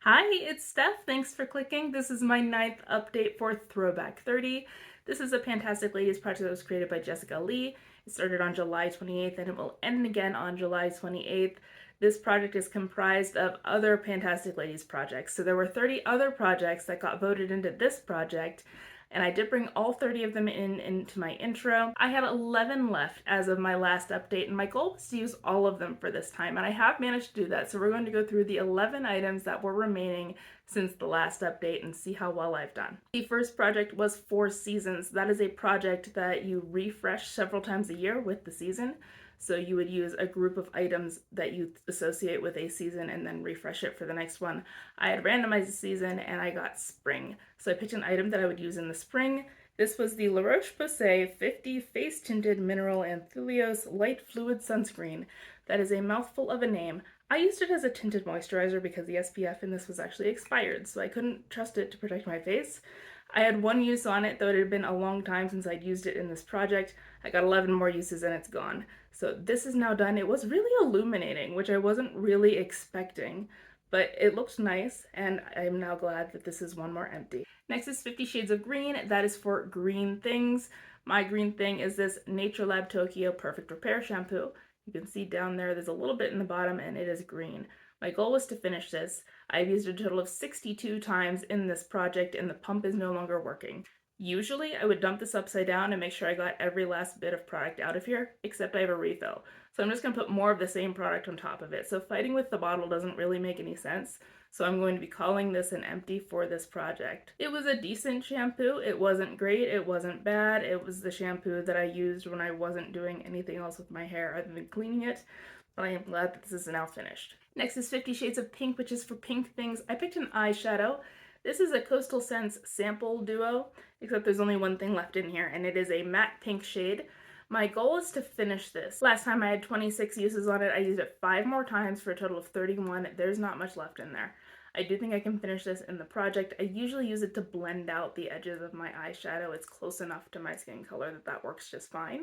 Hi, it's Steph. Thanks for clicking. This is my ninth update for Throwback 30. This is a Fantastic Ladies project that was created by Jessica Lee. It started on July 28th and it will end again on July 28th. This project is comprised of other Fantastic Ladies projects. So there were 30 other projects that got voted into this project, and I did bring all 30 of them into my intro. I had 11 left as of my last update, and my goal was to use all of them for this time, and I have managed to do that. So we're going to go through the 11 items that were remaining since the last update and see how well I've done. The first project was 4 Seasons. That is a project that you refresh several times a year with the season. So you would use a group of items that you associate with a season and then refresh it for the next one. I had randomized the season and I got spring. So I picked an item that I would use in the spring. This was the La Roche-Posay 50 Face Tinted Mineral Anthelios Light Fluid Sunscreen. That is a mouthful of a name. I used it as a tinted moisturizer because the SPF in this was actually expired, so I couldn't trust it to protect my face. I had one use on it, though it had been a long time since I'd used it in this project. I got 11 more uses and it's gone. So this is now done. It was really illuminating, which I wasn't really expecting, but it looked nice, and I'm now glad that this is one more empty. Next is 50 Shades of Green. That is for green things. My green thing is this Nature Lab Tokyo Perfect Repair Shampoo. You can see down there's a little bit in the bottom and it is green. My goal was to finish this. I've used a total of 62 times in this project and the pump is no longer working. Usually I would dump this upside down and make sure I got every last bit of product out of here, except I have a refill. So I'm just going to put more of the same product on top of it. So fighting with the bottle doesn't really make any sense. So I'm going to be calling this an empty for this project. It was a decent shampoo. It wasn't great. It wasn't bad. It was the shampoo that I used when I wasn't doing anything else with my hair other than cleaning it. But I am glad that this is now finished. Next is 50 Shades of Pink, which is for pink things. I picked an eyeshadow. This is a Coastal Scents sample duo, except there's only one thing left in here, and it is a matte pink shade. My goal is to finish this. Last time I had 26 uses on it. I used it 5 more times for a total of 31. There's not much left in there. I do think I can finish this in the project. I usually use it to blend out the edges of my eyeshadow. It's close enough to my skin color that that works just fine.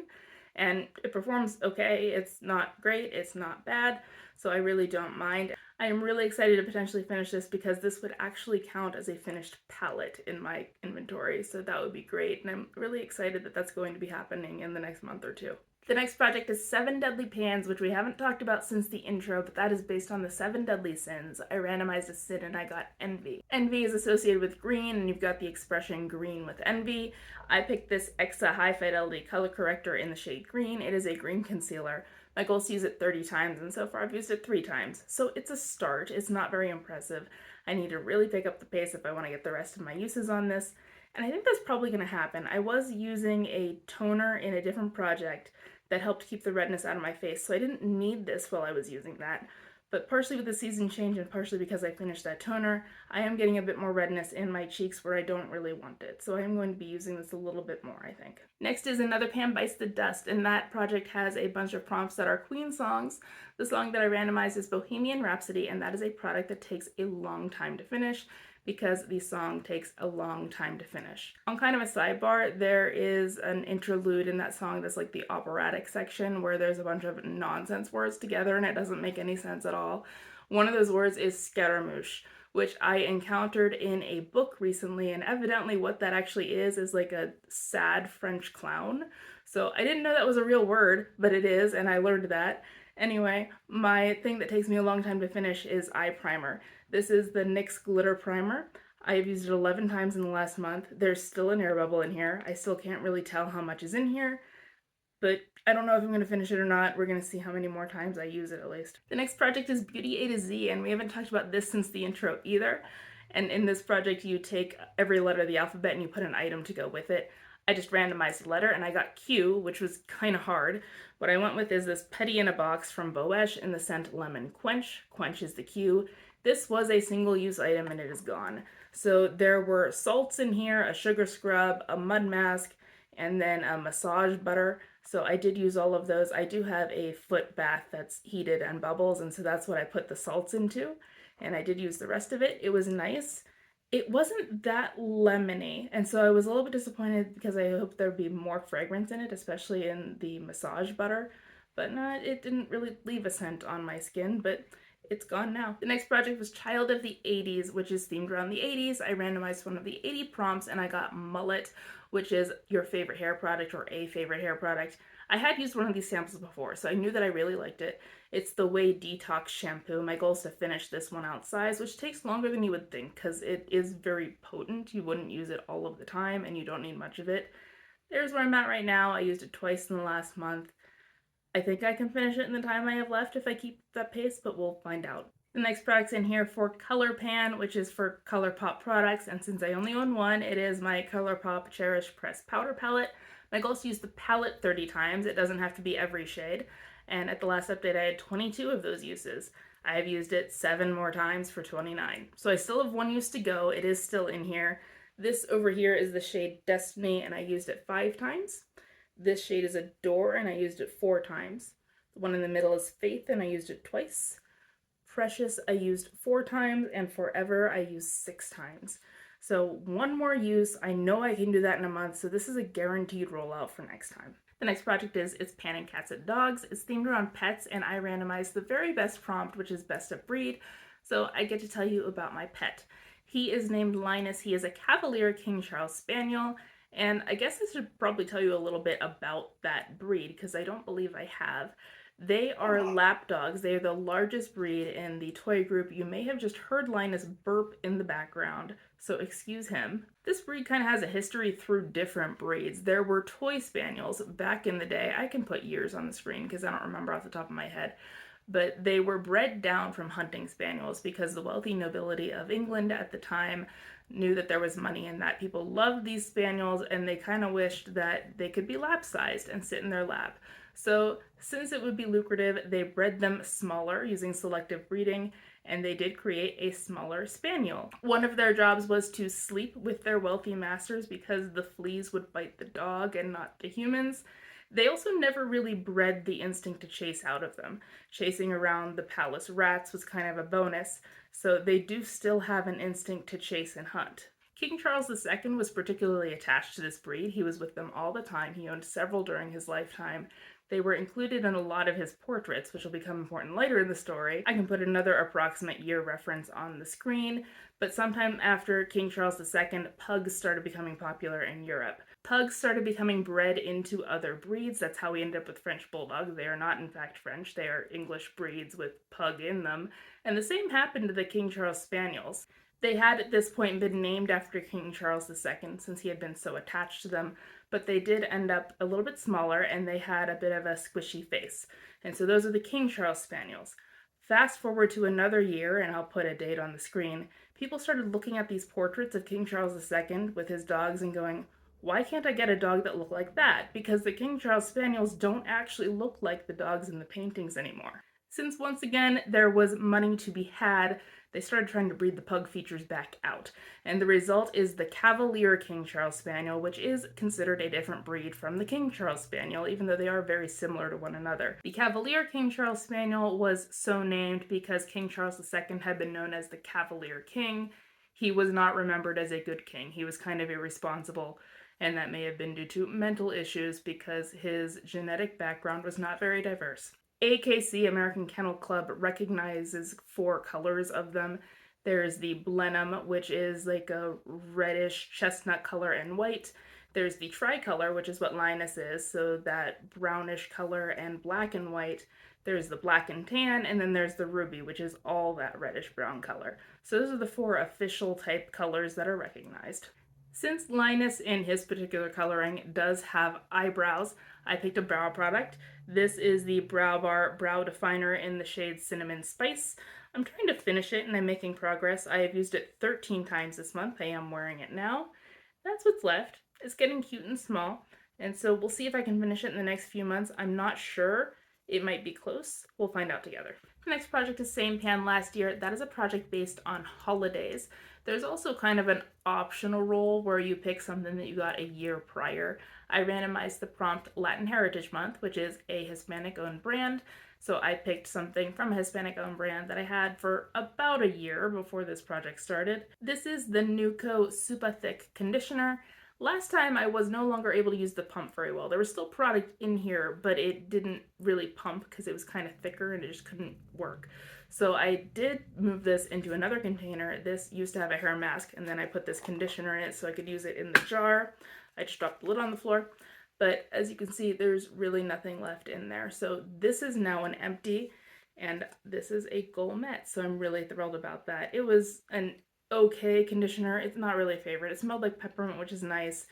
And it performs okay. It's not great, it's not bad, so I really don't mind. I am really excited to potentially finish this because this would actually count as a finished palette in my inventory, so that would be great, and I'm really excited that that's going to be happening in the next month or two. The next project is 7 Deadly Pans, which we haven't talked about since the intro, but that is based on the 7 Deadly Sins. I randomized a sin and I got envy. Envy is associated with green, and you've got the expression green with envy. I picked this Exa High Fidelity Color Corrector in the shade green. It is a green concealer. My goal is to use it 30 times, and so far I've used it 3 times. So it's a start. It's not very impressive. I need to really pick up the pace if I want to get the rest of my uses on this. And I think that's probably going to happen. I was using a toner in a different project that helped keep the redness out of my face, so I didn't need this while I was using that. But partially with the season change and partially because I finished that toner, I am getting a bit more redness in my cheeks where I don't really want it. So I am going to be using this a little bit more, I think. Next is Another Pan Bites the Dust, and that project has a bunch of prompts that are Queen songs. The song that I randomized is Bohemian Rhapsody, and that is a product that takes a long time to finish because the song takes a long time to finish. On kind of a sidebar, there is an interlude in that song that's like the operatic section where there's a bunch of nonsense words together and it doesn't make any sense at all. One of those words is scaramouche, which I encountered in a book recently, and evidently what that actually is like a sad French clown. So I didn't know that was a real word, but it is, and I learned that. Anyway, my thing that takes me a long time to finish is eye primer. This is the NYX Glitter Primer. I've used it 11 times in the last month. There's still an air bubble in here. I still can't really tell how much is in here, but I don't know if I'm going to finish it or not. We're going to see how many more times I use it at least. The next project is Beauty A to Z, and we haven't talked about this since the intro either. And in this project, you take every letter of the alphabet and you put an item to go with it. I just randomized a letter and I got Q, which was kind of hard. What I went with is this Petty in a Box from Boesch in the scent Lemon Quench. Quench is the Q. This was a single-use item and it is gone. So there were salts in here, a sugar scrub, a mud mask, and then a massage butter. So I did use all of those. I do have a foot bath that's heated and bubbles, and so that's what I put the salts into. And I did use the rest of it. It was nice. It wasn't that lemony, and so I was a little bit disappointed because I hoped there'd be more fragrance in it, especially in the massage butter. But no, it didn't really leave a scent on my skin, but It's gone now. The next project was Child of the 80s, which is themed around the 80s. I randomized one of the 80 prompts and I got mullet, which is your favorite hair product or a favorite hair product. I had used one of these samples before, so I knew that I really liked it. It's the Way Detox shampoo. My goal is to finish this one out size, which takes longer than you would think because it is very potent. You wouldn't use it all of the time and you don't need much of it. There's where I'm at right now. I used it twice in the last month. I think I can finish it in the time I have left if I keep that pace, but we'll find out. The next product's in here for Color Pan, which is for ColourPop products, and since I only own one, it is my ColourPop Cherish Press Powder Palette. My goal is to use the palette 30 times. It doesn't have to be every shade, and at the last update I had 22 of those uses. I have used it 7 more times for 29. So I still have 1 use to go. It is still in here. This over here is the shade Destiny, and I used it 5 times. This shade is Adore, and I used it 4 times. The one in the middle is Faith, and I used it twice. Precious I used 4 times, and Forever I used 6 times. So 1 more use. I know I can do that in a month, so this is a guaranteed rollout for next time. The next project is It's Panning Cats and Dogs. It's themed around pets, and I randomized the very best prompt, which is best of breed. So I get to tell you about my pet. He is named Linus. He is a Cavalier King Charles Spaniel. And I guess I should probably tell you a little bit about that breed because I don't believe I have. They are lap dogs. They are the largest breed in the toy group. You may have just heard Linus burp in the background, so excuse him. This breed kind of has a history through different breeds. There were toy spaniels back in the day. I can put years on the screen because I don't remember off the top of my head. But they were bred down from hunting spaniels because the wealthy nobility of England at the time knew that there was money in that. People loved these spaniels and they kind of wished that they could be lap-sized and sit in their lap. So since it would be lucrative, they bred them smaller using selective breeding, and they did create a smaller spaniel. One of their jobs was to sleep with their wealthy masters because the fleas would bite the dog and not the humans. They also never really bred the instinct to chase out of them. Chasing around the palace rats was kind of a bonus, so they do still have an instinct to chase and hunt. King Charles II was particularly attached to this breed. He was with them all the time. He owned several during his lifetime. They were included in a lot of his portraits, which will become important later in the story. I can put another approximate year reference on the screen, but sometime after King Charles II, pugs started becoming popular in Europe. Pugs started becoming bred into other breeds. That's how we ended up with French Bulldogs. They are not, in fact, French. They are English breeds with pug in them. And the same happened to the King Charles Spaniels. They had at this point been named after King Charles II since he had been so attached to them, but they did end up a little bit smaller and they had a bit of a squishy face. And so those are the King Charles Spaniels. Fast forward to another year, and I'll put a date on the screen, people started looking at these portraits of King Charles II with his dogs and going, why can't I get a dog that looked like that? Because the King Charles Spaniels don't actually look like the dogs in the paintings anymore. Since once again there was money to be had, they started trying to breed the pug features back out. And the result is the Cavalier King Charles Spaniel, which is considered a different breed from the King Charles Spaniel, even though they are very similar to one another. The Cavalier King Charles Spaniel was so named because King Charles II had been known as the Cavalier King. He was not remembered as a good king. He was kind of irresponsible, and that may have been due to mental issues because his genetic background was not very diverse. AKC, American Kennel Club, recognizes 4 colors of them. There's the Blenheim, which is like a reddish chestnut color and white. There's the tricolor, which is what Linus is, so that brownish color and black and white. There's the black and tan, and then there's the ruby, which is all that reddish brown color. So those are the 4 official type colors that are recognized. Since Linus in his particular coloring does have eyebrows, I picked a brow product. This is the Brow Bar Brow Definer in the shade Cinnamon Spice. I'm trying to finish it and I'm making progress. I have used it 13 times this month. I am wearing it now. That's what's left. It's getting cute and small, and so we'll see if I can finish it in the next few months. I'm not sure. It might be close. We'll find out together. The next project is Same Pan Last Year. That is a project based on holidays. There's also kind of an optional role where you pick something that you got a year prior. I randomized the prompt Latin Heritage Month, which is a Hispanic-owned brand. So I picked something from a Hispanic-owned brand that I had for about a year before this project started. This is the Nuco Super Thick Conditioner. Last time I was no longer able to use the pump very well. There was still product in here, but it didn't really pump because it was kind of thicker and it just couldn't work. So I did move this into another container. This used to have a hair mask, and then I put this conditioner in it so I could use it in the jar. I just dropped the lid on the floor. But as you can see, there's really nothing left in there. So this is now an empty, and this is a Gourmet. So I'm really thrilled about that. It was an okay conditioner. It's not really a favorite. It smelled like peppermint, which is nice,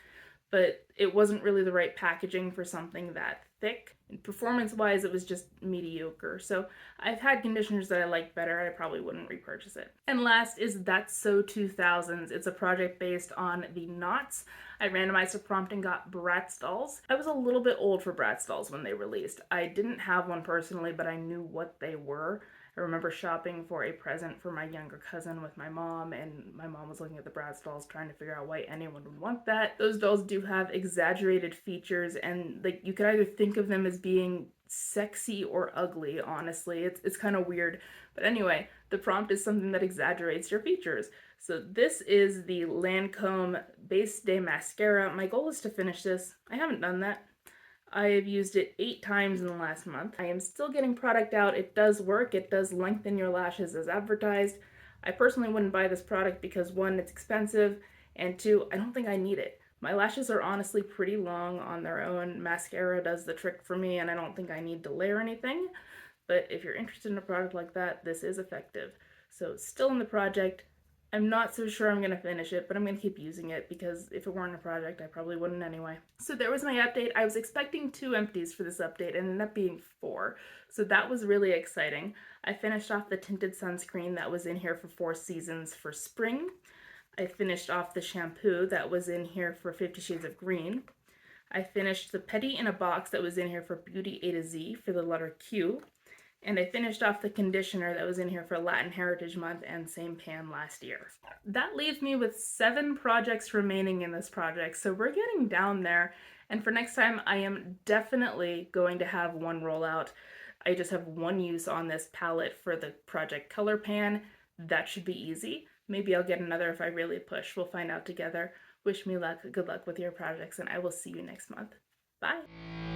but it wasn't really the right packaging for something that thick. And performance-wise, it was just mediocre. So I've had conditioners that I like better. I probably wouldn't repurchase it. And last is That's So 2000s. It's a project based on the knots. I randomized a prompt and got Bratz dolls. I was a little bit old for Bratz dolls when they released. I didn't have one personally, but I knew what they were. I remember shopping for a present for my younger cousin with my mom, and my mom was looking at the Bratz dolls trying to figure out why anyone would want that. Those dolls do have exaggerated features, and like you could either think of them as being sexy or ugly, honestly. It's kind of weird. But anyway, the prompt is something that exaggerates your features. So this is the Lancome Base Day Mascara. My goal is to finish this. I haven't done that. I have used it 8 times in the last month. I am still getting product out. It does work. It does lengthen your lashes as advertised. I personally wouldn't buy this product because 1, it's expensive, and 2, I don't think I need it. My lashes are honestly pretty long on their own. Mascara does the trick for me, and I don't think I need to layer anything. But if you're interested in a product like that, this is effective. So still in the project. I'm not so sure I'm going to finish it, but I'm going to keep using it because if it weren't a project, I probably wouldn't anyway. So there was my update. I was expecting 2 empties for this update and ended up being 4. So that was really exciting. I finished off the tinted sunscreen that was in here for 4 Seasons for spring. I finished off the shampoo that was in here for 50 Shades of Green. I finished the Petty in a Box that was in here for Beauty A to Z for the letter Q. And I finished off the conditioner that was in here for Latin Heritage Month and same pan last year. That leaves me with 7 projects remaining in this project, so we're getting down there. And for next time, I am definitely going to have one rollout. I just have one use on this palette for the project color pan. That should be easy. Maybe I'll get another if I really push. We'll find out together. Wish me luck, good luck with your projects, and I will see you next month. Bye!